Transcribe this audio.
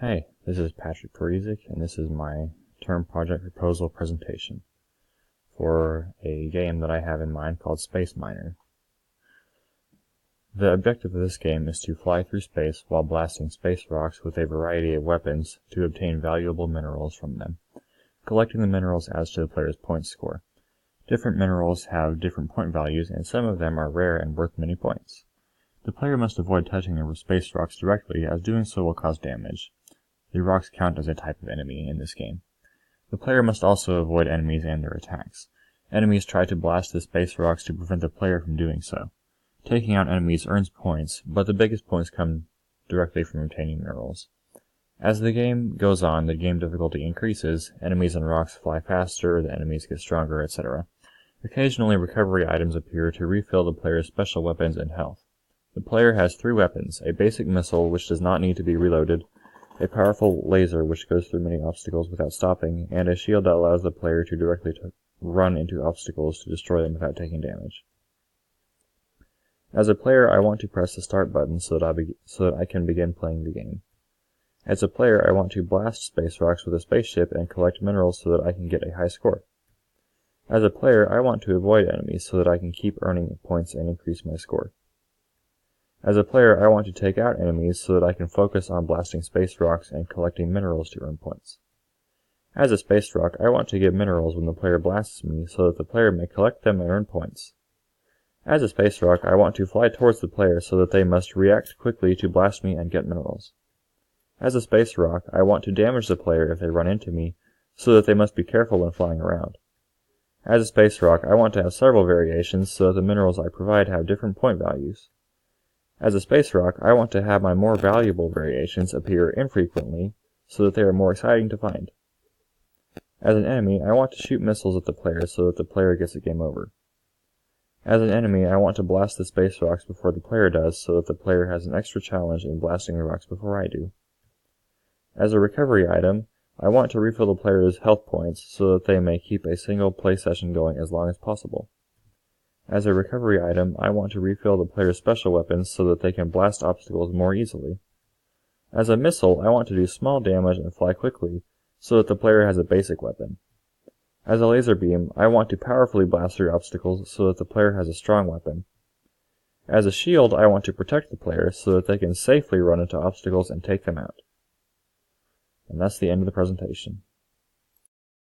Hey, this is Patrick Perizic, and this is my term project proposal presentation for a game that I have in mind called Space Miner. The objective of this game is to fly through space while blasting space rocks with a variety of weapons to obtain valuable minerals from them. Collecting the minerals adds to the player's point score. Different minerals have different point values, and some of them are rare and worth many points. The player must avoid touching the space rocks directly, as doing so will cause damage. The rocks count as a type of enemy in this game. The player must also avoid enemies and their attacks. Enemies try to blast the space rocks to prevent the player from doing so. Taking out enemies earns points, but the biggest points come directly from obtaining minerals. As the game goes on, the game difficulty increases, enemies and rocks fly faster, the enemies get stronger, etc. Occasionally recovery items appear to refill the player's special weapons and health. The player has 3 weapons: a basic missile which does not need to be reloaded, a powerful laser which goes through many obstacles without stopping, and a shield that allows the player to directly run into obstacles to destroy them without taking damage. As a player, I want to press the start button so that I can begin playing the game. As a player, I want to blast space rocks with a spaceship and collect minerals so that I can get a high score. As a player, I want to avoid enemies so that I can keep earning points and increase my score. As a player, I want to take out enemies so that I can focus on blasting space rocks and collecting minerals to earn points. As a space rock, I want to get minerals when the player blasts me so that the player may collect them and earn points. As a space rock, I want to fly towards the player so that they must react quickly to blast me and get minerals. As a space rock, I want to damage the player if they run into me so that they must be careful when flying around. As a space rock, I want to have several variations so that the minerals I provide have different point values. As a space rock, I want to have my more valuable variations appear infrequently so that they are more exciting to find. As an enemy, I want to shoot missiles at the player so that the player gets a game over. As an enemy, I want to blast the space rocks before the player does so that the player has an extra challenge in blasting the rocks before I do. As a recovery item, I want to refill the player's health points so that they may keep a single play session going as long as possible. As a recovery item, I want to refill the player's special weapons so that they can blast obstacles more easily. As a missile, I want to do small damage and fly quickly so that the player has a basic weapon. As a laser beam, I want to powerfully blast through obstacles so that the player has a strong weapon. As a shield, I want to protect the player so that they can safely run into obstacles and take them out. And that's the end of the presentation.